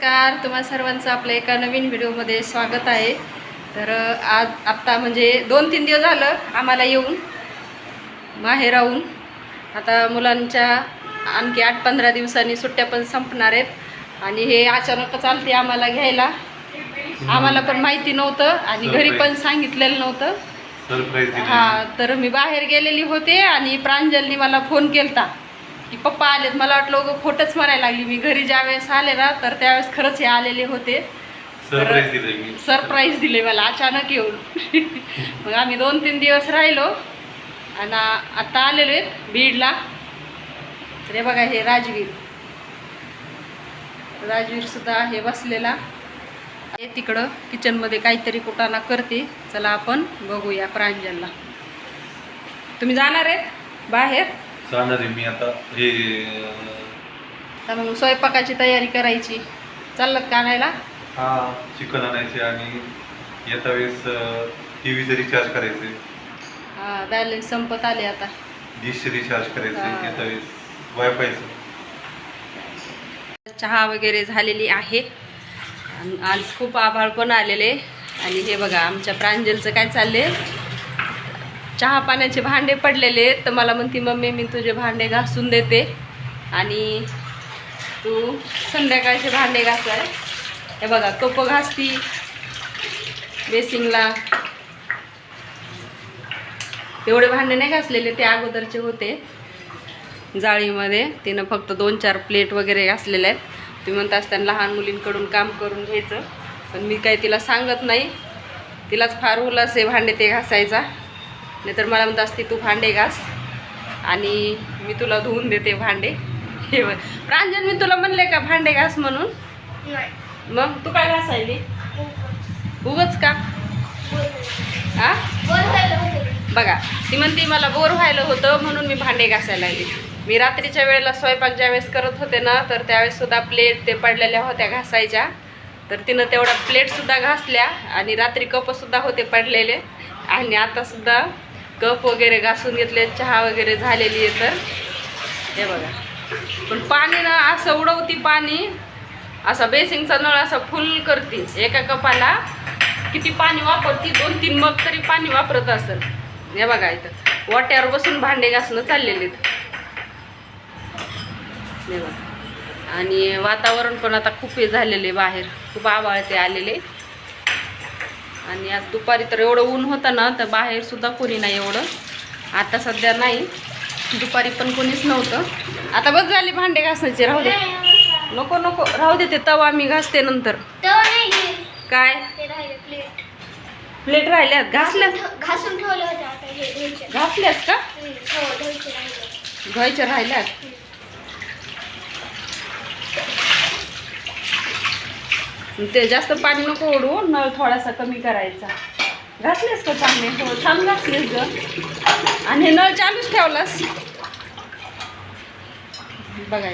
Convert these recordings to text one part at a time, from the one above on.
नमस्कार, तुम्हा सर्वांचं आपल्या एका नवीन व्हिडिओमध्ये स्वागत आहे. तर आज आत्ता म्हणजे 2-3 दिवस झालं आम्हाला येऊन माहेराहून. आता मुलांच्या आणखी 8-15 दिवसांनी सुट्ट्या पण संपणार आहेत आणि हे अचानक चालते आम्हाला घ्यायला. आम्हाला पण माहिती नव्हतं आणि घरी पण सांगितलेलं नव्हतं. हां, तर मी बाहेर गेलेली होते आणि प्रांजलनी मला फोन केलता की पप्पा आलेत. मला वाटलं गं खोटंच म्हणायला लागली. मी घरी ज्यावेळेस आले ना तर त्यावेळेस खरंच हे आलेले होते. सरप्राईज दिले मला अचानक येऊन. मग आम्ही 2-3 दिवस राहिलो आणि आता आलेलो आहेत बीडला. तर हे बघा, हे राजवीर सुद्धा आहे बसलेला. हे तिकडं किचनमध्ये काहीतरी कुटाणा करते. चला आपण बघूया प्रांजलला. तुम्ही जाणार आहेत बाहेर? जाणार आहे मी आता. हे तर मग स्वयंपाकाची तयारी करायची. चाललं का आणायला? हा, चिकन आणायचे आणि येत्या वेळेस टीव्हीचं रिचार्ज करायचे. हा, बॅलन्स संपत आले आता. डिश रिचार्ज करायचे. येत्या वेळेस वायफायचं. चहा वगैरे झालेली आहे. आज खूप आभाळ पण आलेले. आणि हे बघा आमच्या प्रांजलचं काय चालले, चहा पाण्याचे भांडे पडलेले. तर मला म्हणती मम्मी मी तुझे भांडे घासून देते आणि तू संध्याकाळचे भांडे घासाय. हे बघा कप घासती बेसिंगला. एवढे भांडे नाही घासलेले, ते अगोदरचे होते जाळीमध्ये. तिनं फक्त 2-4 प्लेट वगैरे घासलेले आहेत. तुम्ही म्हणता असताना लहान मुलींकडून काम करून घ्यायचं, पण मी काही तिला सांगत नाही. तिलाच फार उल्हास आहे भांडे ते घासायचा. नाहीतर मला म्हणत असते तू भांडे घास आणि मी तुला धुवून देते भांडे. हे प्रांजल, मी तुला म्हणले का भांडे घास म्हणून? मग तू काय घासायली उगच का? हा, बघा ती म्हणते मला बोर व्हायला होतं म्हणून मी भांडे घासायला लागले. मी रात्रीच्या वेळेला स्वयंपाक ज्यावेळेस करत होते ना तर त्यावेळेस सुद्धा प्लेट ते पडलेल्या होत्या घासायच्या. तर तिनं तेवढ्या प्लेटसुद्धा घासल्या आणि रात्री कपसुद्धा होते पडलेले. आणि आतासुद्धा कप वगैरे घासून घेतले, चहा वगैरे झालेली आहे. तर हे बघा, पण पाणी ना असं उडवती पाणी, असा बेसिंगचा नळ असा फुल करते. एका कपाला किती पाणी वापरती, 2-3 मग तरी पाणी वापरत असेल. हे बघा इथं वाट्यावर बसून भांडे घासणं चाललेले. हे बघा, आणि वातावरण पण आता खूप हे झालेले, बाहेर खूप आभाळते आलेले. आणि आज दुपारी तर एवढं ऊन होतं ना तर बाहेर सुद्धा कोणी नाही एवढं. आता सध्या नाही, दुपारी पण कोणीच नव्हतं. आता बस झाले भांडे घासायचे. राहू दे, नको नको राहू दे. ते तवा मी घासते नंतर. काय प्लेट राहिल्यात? घासून ठेवले होते. घासल्यास का? धुवायच्या राहिल्यात. ते जास्त पाणी नको ओढू, नळ थोडासा कमी करायचा. घासलेस का चांगले? हो, छान घासलेस ग. आणि हे नळ चालूच ठेवलास बघा.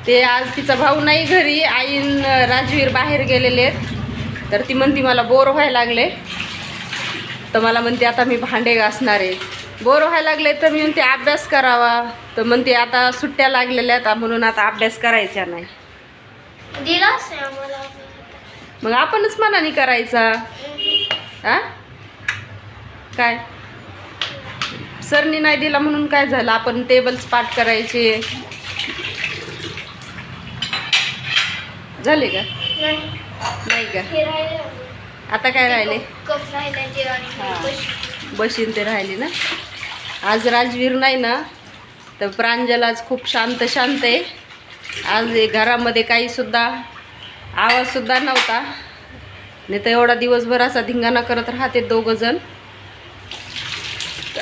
ते आज तिचा भाऊ नाही घरी, आईन राजवीर बाहेर गेलेले आहेत. तर ती म्हणती मला बोर व्हायला लागले. तर मला म्हणते आता मी भांडे घासणार आहे. बोर व्हायला लागले तर मी म्हणते अभ्यास करावा. तर म्हणते आता सुट्ट्या लागलेल्या आहेत म्हणून आता अभ्यास करायचा नाही. मग आपणच मनाने करायचा. हा, काय सरनी नाही दिला म्हणून काय झालं? आपण टेबल्स पाठ करायचे. झाले का? नाही का? आता काय राहिले? बशीन ते राहिले ना. आज राजवीर नाही ना तर प्रांजल आज खूप शांत आहे. आज घरामध्ये काही सुद्धा आवाजसुद्धा नव्हता. नाही तर एवढा दिवसभर असा धिंगाणा करत राहते दोघं जण.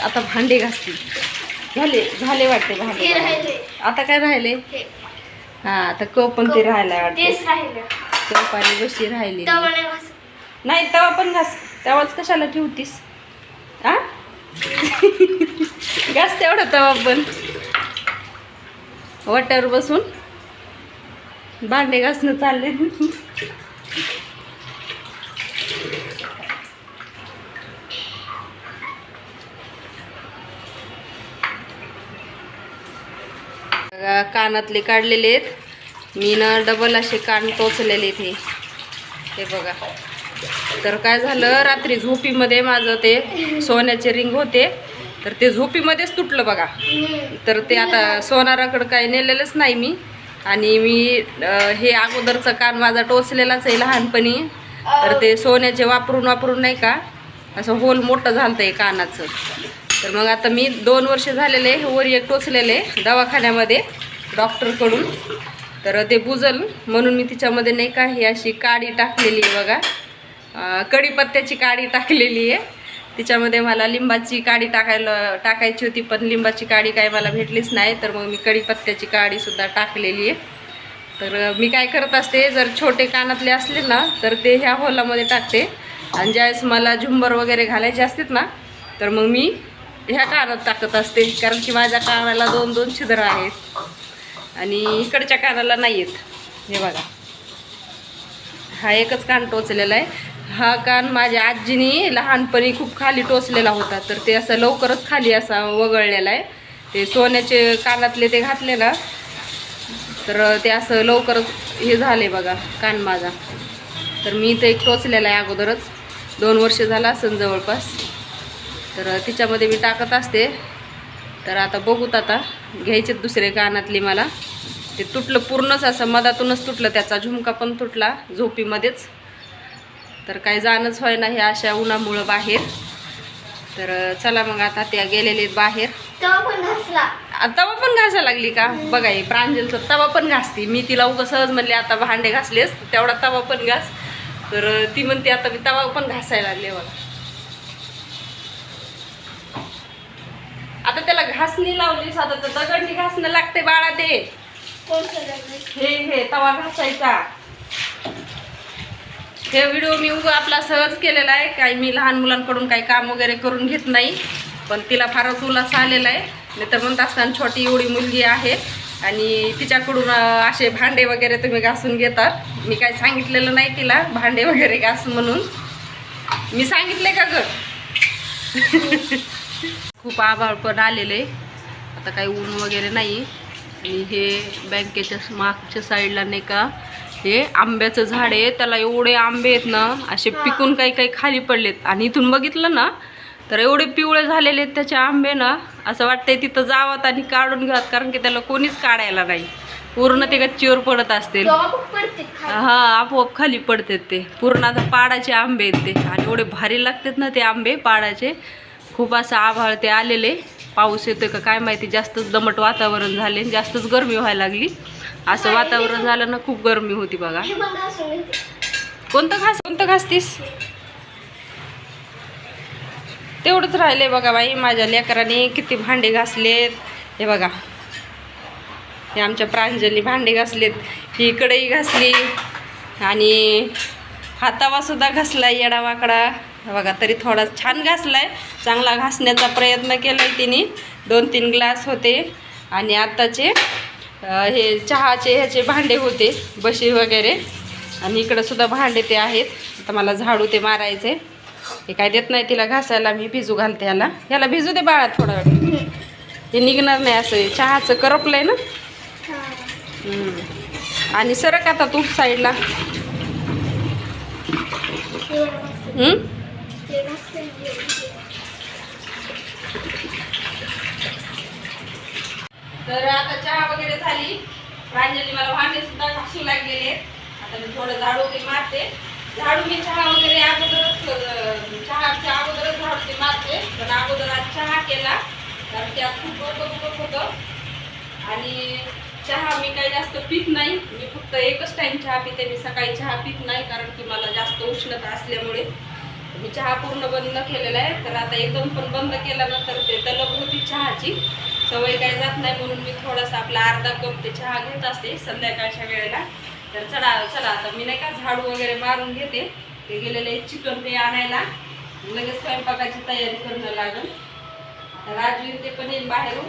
आता भांडे घासतील. झाले वाटते भांडे. आता काय राहिले? हां, आता कप पण ते राहायला वाटते. कप आणि बशी राहिली नाही. तवा पण घास. तेव्हाच कशाला ठेवतीस? हा घास तेवढा तवा पण. वाट्यावर बसून भांडे घासणं चालले. कानातले काढलेले आहेत मी ना डबल असे कान टोचलेले ते बघा. तर काय झालं, रात्री झोपीमध्ये माझं ते सोन्याचे रिंग होते, तर ते झोपीमध्येच तुटलं बघा. तर ते आता सोनाराकडं काही नेलेलंच नाही मी. आणि मी हे अगोदरचं कान माझा टोचलेलाच आहे लहानपणी. तर ते सोन्याचे वापरून नाही का असं होल मोठं झालं आहे कानाचं. तर मग आता मी 2 वर्ष झालेले वर एक टोचलेले दवाखान्यामध्ये डॉक्टरकडून. तर ते बुजल म्हणून मी तिच्यामध्ये नाही का ही अशी काडी टाकलेली आहे बघा, कढीपत्त्याची काडी टाकलेली आहे. तिच्यामध्ये मला लिंबाची काडी टाकायची होती, पण लिंबाची काडी काय मला भेटलीच नाही. तर मग मी कढीपत्त्याची काडीसुद्धा टाकलेली आहे. तर मी काय करत असते, जर छोटे कानातले असले ना तर ते ह्या होलामध्ये टाकते. आणि ज्यावेळेस मला झुंबर वगैरे घालायचे असतात ना तर मग मी ह्या कानात टाकत असते, कारण की माझ्या कानाला 2-2 छिद्र आहेत आणि इकडच्या कानाला नाही आहेत. हे बघा, हा एकच कान टोचलेला आहे. हा कान माझ्या आजीने लहानपणी खूप खाली टोचलेला होता, तर ते असं लवकरच खाली असा वगळलेला आहे. ते सोन्याचे कानातले ते घातले ना तर ते असं लवकरच हे झाले बघा कान माझा. तर मी ते एक टोचलेला आहे अगोदरच, 2 वर्ष झाला असेल जवळपास. तर तिच्यामध्ये मी टाकत असते. तर आता बघूत, आता घ्यायचे दुसरे कानातले मला. ते तुटलं पूर्णच, असं मधातूनच तुटलं, त्याचा झुमका पण तुटला झोपीमध्येच. तर काही जाणंच व्हाय ना हे अशा उन्हामुळं बाहेर. तर चला मग आता त्या गेलेले बाहेर. तवा पण घासायला लागली का बघा, ही प्रांजलचं तवा पण घासती. मी तिला उगाच सहज म्हणले आता भांडे घासलेस तेवढा तवा पण घास. तर ती म्हणते आता मी तवा पण घासायला लागले बघा. आता त्याला घासणी लावलीस, आता तर दगडणी घासणं लागते बाळा. ते हे तवा घासायचा. हे व्हिडिओ मी आपला सहज केलेला आहे, काही मी लहान मुलांकडून काही काम वगैरे करून घेत नाही. पण तिला फारच उल्हास आलेला आहे. नाही तर म्हणत असताना छोटी एवढी मुलगी आहे आणि तिच्याकडून असे भांडे वगैरे तुम्ही घासून घेतात. मी काही सांगितलेलं नाही तिला भांडे वगैरे घास म्हणून. मी सांगितले का ग? खूप आभाळ पण आलेले, आता काही ऊन वगैरे नाही. आणि हे बँकेच्या मागच्या साईडला नाही का हे आंब्याचं झाड आहे, त्याला एवढे आंबे आहेत ना, असे पिकून काही खाली पडलेत. आणि इथून बघितलं ना तर एवढे पिवळे झालेले आहेत त्याचे आंबे ना, असं वाटतंय तिथं जावं आणि काढून घ्यावं, कारण की त्याला कोणीच काढायला नाही. पूर्ण ते गच्चीवर पडत असतील. हा, आपोआप खाली पडतात ते. पूर्ण आता पाडाचे आंबे आहेत ते, आणि एवढे भारी लागतात ना ते आंबे पाडाचे. खूप असं आभाळ ते आलेले, पाऊस येतोय का काय माहिती. जास्तच दमट वातावरण झाले, जास्तच गरमी व्हायला लागली. असं वातावरण झालं ना, खूप गरमी होती बघा. कोणतं घासतीस? तेवढंच राहिले बघा बाई. माझ्या लेकराने किती भांडे घासलेत. हे बघा, हे आमच्या प्रांजली भांडे घासलेत, ही कढई घासली आणि हा तवासुद्धा घासला येडावाकडा. बघा, तरी थोडा छान घासलाय, चांगला घासण्याचा प्रयत्न केलाय तिने. 2-3 ग्लास होते. आणि आत्ताचे हे चहाचे ह्याचे भांडे होते, बशी वगैरे. आणि इकडं सुद्धा भांडे ते आहेत. आता मला झाडू ते मारायचे. हे काय देत नाही तिला घासायला, मी भिजू घालते ह्याला भिजू दे बाळा थोडा वेळ. हे निघणार नाही, असं चहाचं करपलंय ना. आणि सरक आता तू साईडला. तर आता चहा वगैरे झाली. प्रांजली मला भांडे सुद्धा घासू लागलेले. आता मी थोडं झाडू वगैरे मारते. झाडू मी चहा वगैरे चहाच्या अगोदरच झाडू ते मारते. पण अगोदर आज चहा केला, कारण त्यात खूप बघत होतं. आणि चहा मी काही जास्त पित नाही. मी फक्त एकच टाईम चहा पिते. मी सकाळी चहा पित नाही, कारण की मला जास्त उष्णता असल्यामुळे मी चहा पूर्ण बंद केलेला आहे. तर आता एकदम पण बंद केल्यानंतर ते तलब होती चहाची, सवय काही जात नाही. म्हणून मी थोडासा आपला अर्धा कप ते चहा घेत असते संध्याकाळच्या वेळेला. तर चला आता मी नाही का झाडू वगैरे मारून घेते. ते गेलेले चिकन ते आणायला, लगेच स्वयंपाकाची तयारी करणं लागेल. राजवीर ते पण येईल बाहेरून.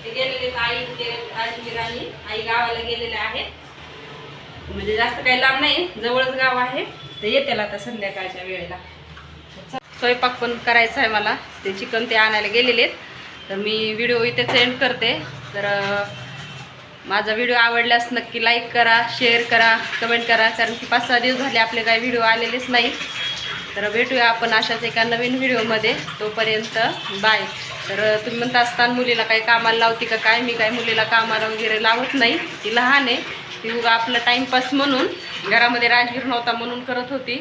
ते गेलेले आई, ते राजवीर आणि आई गावाला गेलेले आहेत. म्हणजे जास्त काही लांब नाही, जवळच गाव आहे. तर येते आता संध्याकाळच्या वेळेला. स्वयंपाक पण करायचा आहे मला. ते चिकन ते आणायला गेलेले आहेत. तर मी व्हिडिओ इथेच एंड करते. तर माझा व्हिडिओ आवडल्यास नक्की लाईक करा, शेअर करा, कमेंट करा, कारण की 5-6 दिवस झाले आपले काही व्हिडिओ आलेलेच नाही. तर भेटूया आपण अशाच एका नवीन व्हिडिओमध्ये. तोपर्यंत बाय. तर तुम्ही म्हणता असताना मुलीला काही कामाला लावते का काय? मी काय मुलीला कामाला वगैरे लावत नाही. ती लहान आहे, ती उगा आपलं टाईमपास म्हणून, घरामध्ये राजगीर नव्हता म्हणून करत होती.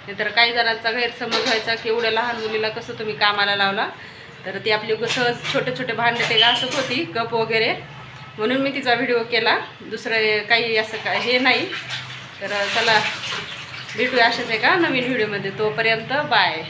नाहीतर काही जणांचा गैरसमज व्हायचा की एवढ्या लहान मुलीला कसं तुम्ही कामाला लावला. तर ती आपली सहज छोटे छोटे भांडे ते घासत होती, कप वगैरे, म्हणून मी तिचा व्हिडिओ केला. दुसरं काही असं काय हे नाही. तर चला भेटूया अशाच एका नवीन व्हिडिओमध्ये. तोपर्यंत बाय.